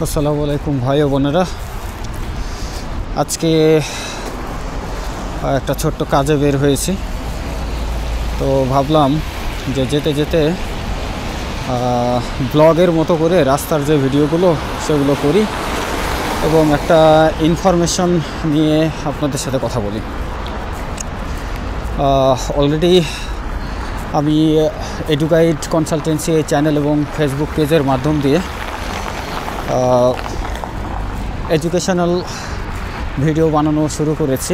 আসসালামু আলাইকুম ভাই ও বোনেরা। আজকে একটা ছোট্ট কাজে বের হয়েছি, তো ভাবলাম যে যেতে যেতে ব্লগের মতো করে রাস্তার যে ভিডিওগুলো সেগুলো করি এবং একটা ইনফরমেশন নিয়ে আপনাদের সাথে কথা বলি। অলরেডি আমি এডুগাইড কনসালটেন্সি চ্যানেল এবং ফেসবুক পেজের মাধ্যম দিয়ে এডুকেশনাল ভিডিও বানানো শুরু করেছি,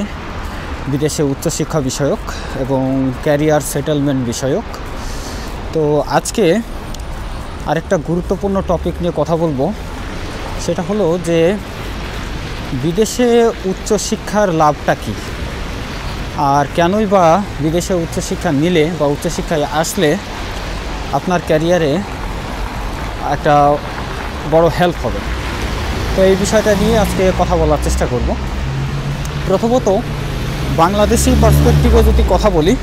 বিদেশে উচ্চশিক্ষা বিষয়ক এবং ক্যারিয়ার সেটেলমেন্ট বিষয়ক। তো আজকে আরেকটা গুরুত্বপূর্ণ টপিক নিয়ে কথা বলবো, সেটা হলো যে বিদেশে উচ্চশিক্ষার লাভটা কী, আর কেনই বা বিদেশে উচ্চশিক্ষা নিলে বা উচ্চশিক্ষায় আসলে আপনার ক্যারিয়ারে একটা বড় হেল্প হবে। তো এই বিষয়টা নিয়ে আজকে কথা বলার চেষ্টা করব। প্রথমত বাংলাদেশি পার্সপেক্টিভে যদি কথা বলি,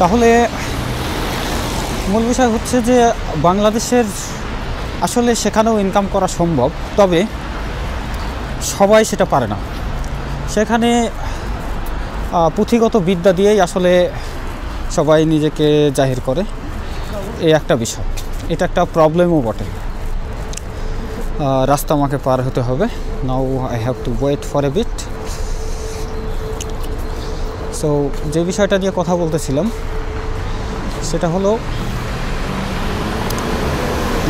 তাহলে মূল বিষয় হচ্ছে যে বাংলাদেশের আসলে সেখানেও ইনকাম করা সম্ভব, তবে সবাই সেটা পারে না। সেখানে পুঁথিগত বিদ্যা দিয়েই আসলে সবাই নিজেকে জাহির করে, এই একটা বিষয়। এটা একটা প্রবলেমও বটে। রাস্তা আমাকে পার হতে হবে। Now I have to wait for a bit. So যে বিষয়টা নিয়ে কথা বলতেছিলাম সেটা হলো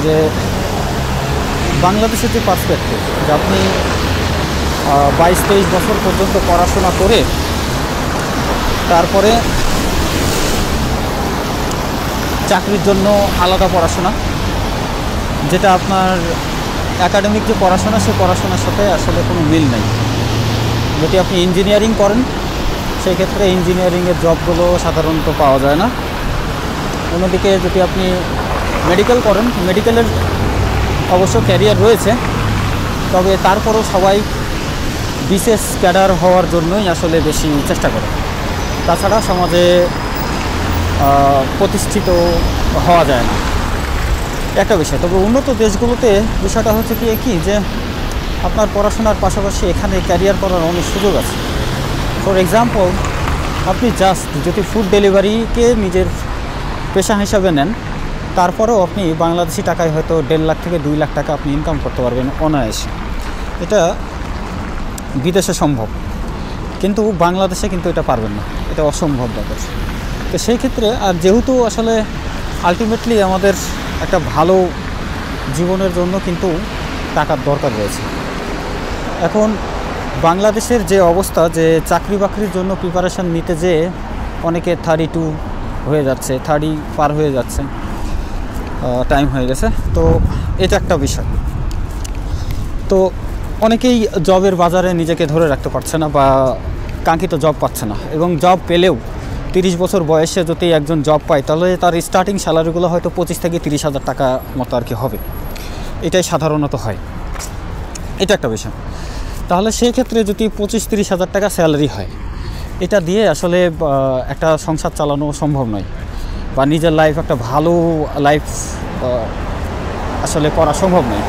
যে বাংলাদেশের যে পার্সপেক্টিভ, যে আপনি 22-23 বছর পর্যন্ত পড়াশোনা করে তারপরে চাকরির জন্য আলাদা পড়াশোনা, যেটা আপনার একাডেমিক যে পড়াশোনা, সে পড়াশোনার সাথে আসলে কোনো মিল নেই। যদি আপনি ইঞ্জিনিয়ারিং করেন, সেই ক্ষেত্রে ইঞ্জিনিয়ারিংয়ের জবগুলো সাধারণত পাওয়া যায় না। অন্যদিকে যদি আপনি মেডিকেল করেন, মেডিকেলের অবশ্য ক্যারিয়ার রয়েছে, তবে তারপরও সবাই বিশেষ ক্যাডার হওয়ার জন্যই আসলে বেশি চেষ্টা করে। তাছাড়া সমাজে প্রতিষ্ঠিত হওয়া যায় না, একটা বিষয়। তবে উন্নত দেশগুলোতে বিষয়টা হচ্ছে কি যে আপনার পড়াশোনার পাশাপাশি এখানে ক্যারিয়ার করার অনেক সুযোগ আছে। ফর এক্সাম্পল, আপনি জাস্ট যদি ফুড ডেলিভারিকে নিজের পেশা হিসাবে নেন, তারপরেও আপনি বাংলাদেশি টাকায় হয়তো 1.5 লাখ থেকে 2 লাখ টাকা আপনি ইনকাম করতে পারবেন অনায়াসে। এটা বিদেশে সম্ভব, কিন্তু বাংলাদেশে কিন্তু এটা পারবেন না, এটা অসম্ভব ব্যাপার। তো সেই ক্ষেত্রে আর যেহেতু আসলে আলটিমেটলি আমাদের একটা ভালো জীবনের জন্য কিন্তু টাকার দরকার রয়েছে। এখন বাংলাদেশের যে অবস্থা, যে চাকরি বাকরির জন্য প্রিপারেশান নিতে যেয়ে অনেকে 32 হয়ে যাচ্ছে, 30 পার হয়ে যাচ্ছে, টাইম হয়ে গেছে। তো এটা একটা বিষয়। তো অনেকেই জবের বাজারে নিজেকে ধরে রাখতে পারছে না বা কাঙ্ক্ষিত জব পাচ্ছে না, এবং জব পেলেও 30 বছর বয়সে যদি একজন জব পায়, তাহলে তার স্টার্টিং স্যালারিগুলো হয়তো 25 থেকে 30 হাজার টাকা মতো আর কি হবে। এটাই সাধারণত হয়। এটা একটা বিষয়। তাহলে সেই ক্ষেত্রে যদি 25-30 হাজার টাকা স্যালারি হয়, এটা দিয়ে আসলে একটা সংসার চালানো সম্ভব নয়, বা নিজের লাইফ একটা ভালো লাইফ আসলে করা সম্ভব নয়।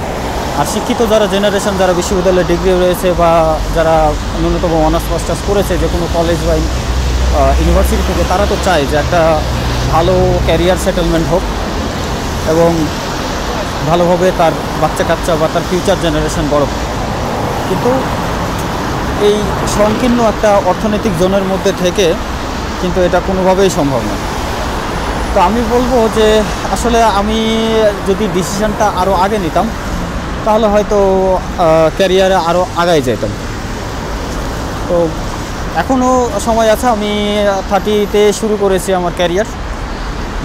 আর শিক্ষিত যারা জেনারেশন, যারা বিশ্ববিদ্যালয়ে ডিগ্রি রয়েছে বা যারা ন্যূনতম অনার্স মাস্টার্স করেছে যে কোনো কলেজ বা ইউনিভার্সিটি থেকে, তারা তো চায় যে একটা ভালো ক্যারিয়ার সেটেলমেন্ট হোক এবং ভালোভাবে তার বাচ্চা কাচ্চা বা তার ফিউচার জেনারেশন বড় হোক। কিন্তু এই সংকীর্ণ একটা অর্থনৈতিক জোনের মধ্যে থেকে কিন্তু এটা কোনোভাবেই সম্ভব নয়। তো আমি বলবো যে আসলে আমি যদি ডিসিশনটা আরও আগে নিতাম, তাহলে হয়তো ক্যারিয়ারে আরও আগায় যেতাম। তো এখনও সময় আছে। আমি 30-তে শুরু করেছি আমার ক্যারিয়ার,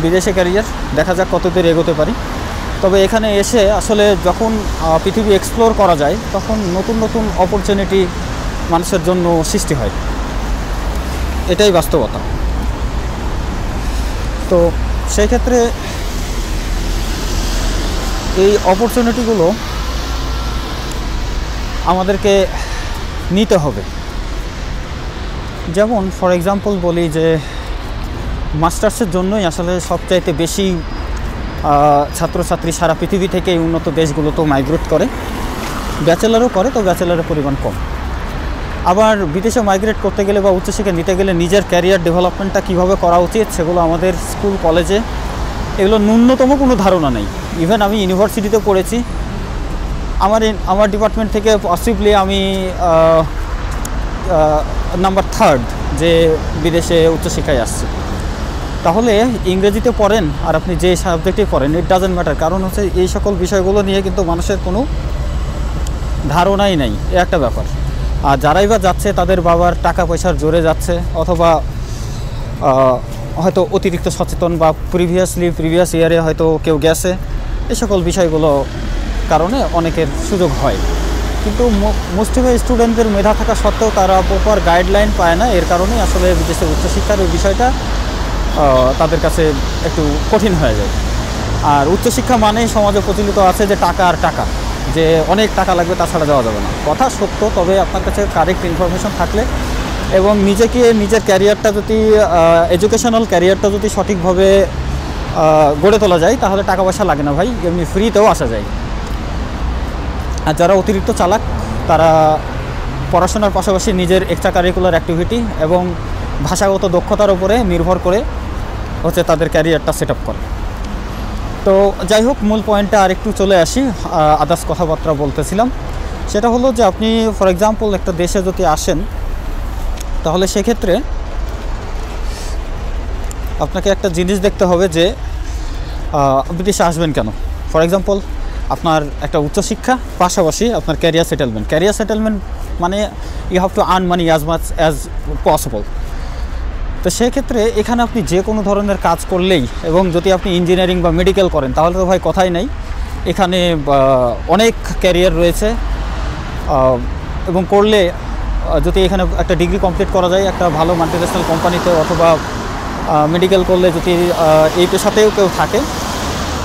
বিদেশে ক্যারিয়ার। দেখা যাক কতদূর এগোতে পারি। তবে এখানে এসে আসলে যখন পৃথিবী এক্সপ্লোর করা যায়, তখন নতুন নতুন অপরচুনিটি মানুষের জন্য সৃষ্টি হয়, এটাই বাস্তবতা। তো সেই ক্ষেত্রে এই অপরচুনিটিগুলো আমাদেরকে নিতে হবে। যেমন ফর এক্সাম্পল বলি যে মাস্টার্সের জন্যই আসলে সবচাইতে বেশি ছাত্রছাত্রী সারা পৃথিবী থেকে এই উন্নত দেশগুলোতেও মাইগ্রেট করে, ব্যাচেলারও করে, তো ব্যাচেলারের পরিমাণ কম। আবার বিদেশে মাইগ্রেট করতে গেলে বা উচ্চশিক্ষা নিতে গেলে নিজের ক্যারিয়ার ডেভেলপমেন্টটা কীভাবে করা উচিত সেগুলো আমাদের স্কুল কলেজে এগুলো ন্যূনতম কোনো ধারণা নেই। ইভেন আমি ইউনিভার্সিটিতে পড়েছি, আমার ডিপার্টমেন্ট থেকে পসিবলি আমি নাম্বার 3 যে বিদেশে উচ্চশিক্ষায় আসছে। তাহলে ইংরেজিতে পড়েন আর আপনি যে সাবজেক্টে পড়েন, ইট ডাজেন্ট ম্যাটার, কারণ হচ্ছে এই সকল বিষয়গুলো নিয়ে কিন্তু মানুষের কোনো ধারণাই নেই, এ একটা ব্যাপার। আর যারাই বা যাচ্ছে তাদের বাবার টাকা পয়সার জোরে যাচ্ছে, অথবা হয়তো অতিরিক্ত সচেতন বা প্রিভিয়াস ইয়ারে হয়তো কেউ গেছে, এই সকল বিষয়গুলো কারণে অনেকের সুযোগ হয়। কিন্তু মুসলিম স্টুডেন্টদের মেধা থাকা সত্ত্বেও তারা প্রপার গাইডলাইন পায় না, এর কারণে আসলে বিদেশে উচ্চশিক্ষার ওই বিষয়টা তাদের কাছে একটু কঠিন হয়ে যায়। আর উচ্চশিক্ষা মানেই সমাজে প্রচলিত আছে যে টাকা আর টাকা, যে অনেক টাকা লাগবে তাছাড়া যাওয়া যাবে না। কথা সত্য, তবে আপনার কাছে কারেক্ট ইনফরমেশন থাকলে এবং নিজের ক্যারিয়ারটা যদি এডুকেশনাল ক্যারিয়ারটা যদি সঠিকভাবে গড়ে তোলা যায় তাহলে টাকা পয়সা লাগে না ভাই, এমনি ফ্রিতেও আসা যায়। আর যারা অতিরিক্ত চালাক তারা পড়াশোনার পাশাপাশি নিজের এক্সট্রা কারিকুলার অ্যাক্টিভিটি এবং ভাষাগত দক্ষতার উপরে নির্ভর করে হচ্ছে তাদের ক্যারিয়ারটা সেট আপ করে। তো যাই হোক, মূল পয়েন্টটা আরেকটু চলে আসি। আদার্স কথাবার্তা বলতেছিলাম, সেটা হলো যে আপনি ফর এক্সাম্পল একটা দেশে যদি আসেন তাহলে সেক্ষেত্রে আপনাকে একটা জিনিস দেখতে হবে যে বিদেশে আসবেন কেন। ফর এক্সাম্পল আপনার একটা উচ্চশিক্ষা পাশাপাশি আপনার ক্যারিয়ার সেটেলমেন্ট মানে you have to earn money as much as possible. তো সেক্ষেত্রে এখানে আপনি যে কোনো ধরনের কাজ করলেই, এবং যদি আপনি ইঞ্জিনিয়ারিং বা মেডিকেল করেন তাহলে তো ভাই কথাই নেই, এখানে অনেক ক্যারিয়ার রয়েছে। এবং করলে যদি এখানে একটা ডিগ্রি কমপ্লিট করা যায় একটা ভালো মাল্টিন্যাশনাল কোম্পানিতে, অথবা মেডিকেল করলে যদি এই পেশাতেও কেউ থাকে,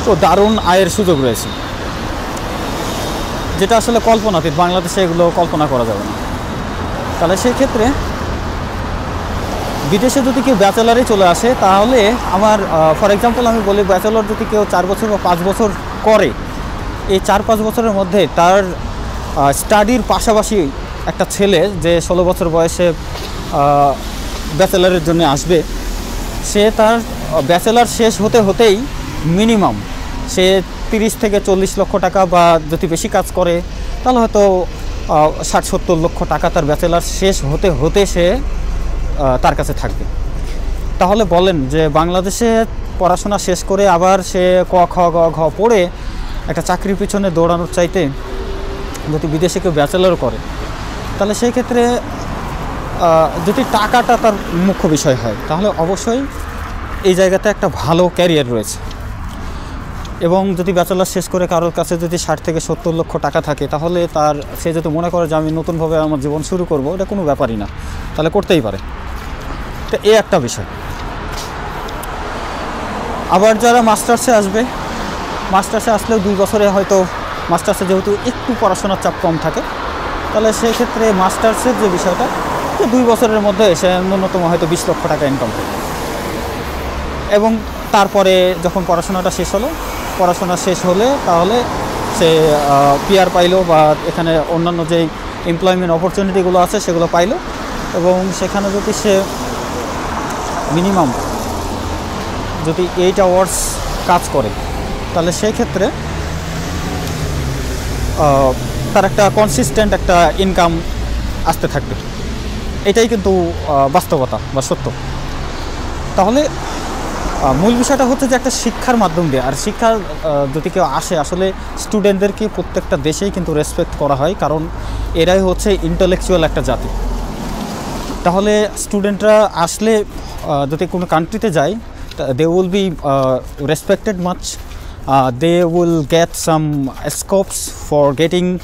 তো দারুণ আয়ের সুযোগ রয়েছে, যেটা আসলে কল্পনাতীত, বাংলাদেশে এগুলো কল্পনা করা যাবে না। তাহলে সেই ক্ষেত্রে বিদেশে যদি কেউ ব্যাচেলারে চলে আসে তাহলে আমার ফর এক্সাম্পল আমি বলি, ব্যাচেলর যদি কেউ 4 বছর বা 5 বছর করে, এই 4-5 বছরের মধ্যে তার স্টাডির পাশাপাশি একটা ছেলে যে 16 বছর বয়সে ব্যাচেলারের জন্য আসবে, সে তার ব্যাচেলার শেষ হতে হতেই মিনিমাম সে 30 থেকে 40 লক্ষ টাকা, বা যদি বেশি কাজ করে তাহলে হয়তো 60-70 লক্ষ টাকা তার ব্যাচেলার শেষ হতে হতে সে তার কাছে থাকবে। তাহলে বলেন যে বাংলাদেশে পড়াশোনা শেষ করে আবার সে ক খ গ ঘ পড়ে একটা চাকরির পিছনে দৌড়ানোর চাইতে যদি বিদেশে কেউ ব্যাচেলারও করে, তাহলে সেই ক্ষেত্রে যদি টাকাটা তার মুখ্য বিষয় হয় তাহলে অবশ্যই এই জায়গাতে একটা ভালো ক্যারিয়ার রয়েছে। এবং যদি ব্যাচেলার শেষ করে কারোর কাছে যদি 60 থেকে 70 লক্ষ টাকা থাকে, তাহলে সে যদি মনে করে যে আমি নতুনভাবে আমার জীবন শুরু করব, এটা কোনো ব্যাপারই না, তাহলে করতেই পারে। তো এই একটা বিষয়। আবার যারা মাস্টার্সে আসবে, মাস্টার্সে আসলেও 2 বছরে হয়তো মাস্টার্সে যেহেতু একটু পড়াশোনার চাপ কম থাকে, তাহলে সেই ক্ষেত্রে মাস্টার্সের যে বিষয়টা, যে 2 বছরের মধ্যে সে ন্যূনতম হয়তো 20 লক্ষ টাকা ইনকাম করে। এবং তারপরে যখন পড়াশোনাটা শেষ হলে তাহলে সে পিআর পাইলো, বা এখানে অন্যান্য যে এমপ্লয়মেন্ট অপরচুনিটিগুলো আছে সেগুলো পাইলো, এবং সেখানে যদি সে মিনিমাম যদি 8 আওয়ার্স কাজ করে, তাহলে সেই ক্ষেত্রে তার একটা কনসিস্টেন্ট একটা ইনকাম আসতে থাকবে। এটাই কিন্তু বাস্তবতা বা সত্য। তাহলে মূল বিষয়টা হচ্ছে যে একটা শিক্ষার মাধ্যম দিয়ে, আর শিক্ষা যদি কেউ আসে, আসলে স্টুডেন্টদেরকে প্রত্যেকটা দেশেই কিন্তু রেসপেক্ট করা হয়, কারণ এরাই হচ্ছে ইন্টেলেকচুয়াল একটা জাতি। তাহলে স্টুডেন্টরা আসলে যদি কোনো কান্ট্রিতে যায়, they will be respected much, they will get some scopes for getting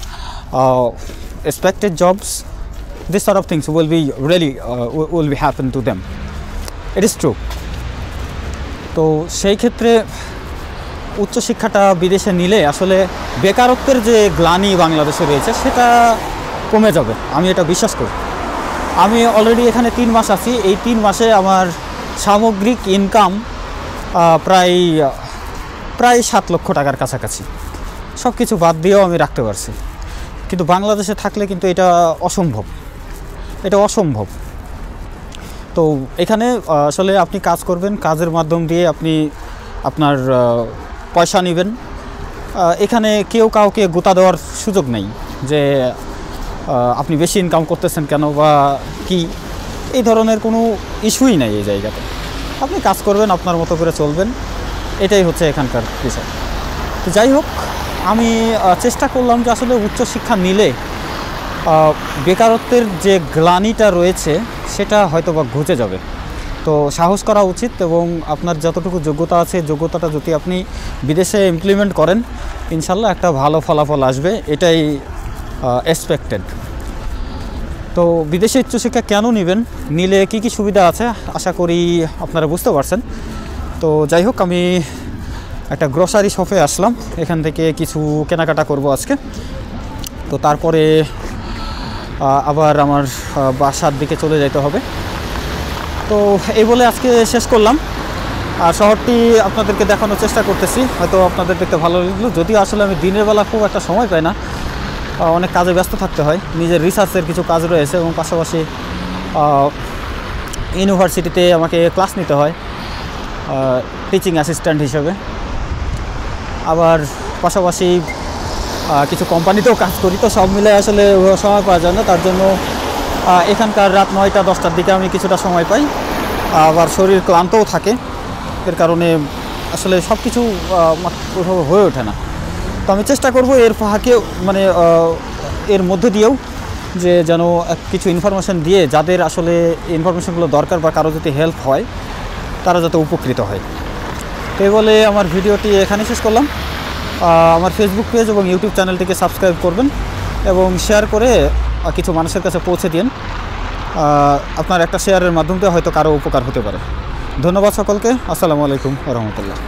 expected jobs. This sort of things will be really will be happen to them. It is true. তো সেই ক্ষেত্রে উচ্চশিক্ষাটা বিদেশে নিলে আসলে বেকারত্বের যে গ্লানি বাংলাদেশে রয়েছে সেটা কমে যাবে, আমি এটা বিশ্বাস করি। আমি অলরেডি এখানে 3 মাস আছি, এই 3 মাসে আমার সামগ্রিক ইনকাম প্রায় প্রায় 7 লক্ষ টাকার কাছাকাছি। সব কিছু বাদ দিয়েও আমি রাখতে পারছি, কিন্তু বাংলাদেশে থাকলে কিন্তু এটা অসম্ভব, এটা অসম্ভব। তো এখানে আসলে আপনি কাজ করবেন, কাজের মাধ্যম দিয়ে আপনি আপনার পয়সা নেবেন। এখানে কেউ কাউকে গোতা দেওয়ার সুযোগ নেই যে আপনি বেশি ইনকাম করতেছেন কেন বা কি, এই ধরনের কোনো ইস্যুই নাই এই জায়গাতে। আপনি কাজ করবেন, আপনার মতো করে চলবেন, এটাই হচ্ছে এখানকার বিষয়। তো যাই হোক, আমি চেষ্টা করলাম যে আসলে উচ্চশিক্ষা নিলে বেকারত্বের যে গ্লানিটা রয়েছে সেটা হয়তো বা ঘুচে যাবে। তো সাহস করা উচিত, এবং আপনার যতটুকু যোগ্যতা আছে যোগ্যতাটা যদি আপনি বিদেশে ইমপ্লিমেন্ট করেন, ইনশাল্লাহ একটা ভালো ফলাফল আসবে, এটাই এক্সপেক্টেড। তো বিদেশে উচ্চশিক্ষা কেন নেবেন, নিলে কি কি সুবিধা আছে আশা করি আপনারা বুঝতে পারছেন। তো যাই হোক, আমি একটা গ্রসারি শপে আসলাম, এখান থেকে কিছু কেনাকাটা করব আজকে। তো তারপরে আবার আমার বাসার দিকে চলে যেতে হবে। তো এই বলে আজকে শেষ করলাম। আর শহরটি আপনাদেরকে দেখানোর চেষ্টা করতেছি, হয়তো আপনাদের দেখতে ভালো লাগলো। যদিও আসলে আমি দিনের বেলা খুব একটা সময় পাই না, অনেক কাজে ব্যস্ত থাকতে হয়, নিজের রিসার্চের কিছু কাজ রয়েছে, এবং পাশাপাশি ইউনিভার্সিটিতে আমাকে ক্লাস নিতে হয় টিচিং অ্যাসিস্ট্যান্ট হিসেবে। আবার পাশাপাশি কিছু কোম্পানিতেও কাজ করি, তো সব মিলে আসলে সময় পাওয়া যায় না। তার জন্য এখানকার রাত 9টা-10টার দিকে আমি কিছুটা সময় পাই। আবার শরীর ক্লান্তও থাকে, এর কারণে আসলে সব কিছু হয়ে ওঠে না। তো আমি চেষ্টা করব এর ফাঁকে, মানে এর মধ্যে দিয়েও যে যেন কিছু ইনফরমেশান দিয়ে যাদের আসলে ইনফরমেশানগুলো দরকার বা কারো যদি হেল্প হয় তারা যাতে উপকৃত হয়। তো এই বলে আমার ভিডিওটি এখানে শেষ করলাম। আমার ফেসবুক পেজ এবং ইউটিউব চ্যানেলটিকে সাবস্ক্রাইব করবেন এবং শেয়ার করে কিছু মানুষের কাছে পৌঁছে দিন। আপনার একটা শেয়ারের মাধ্যমে হয়তো কারো উপকার হতে পারে। ধন্যবাদ সকলকে। আসসালামু আলাইকুম ওয়া রাহমাতুল্লাহ।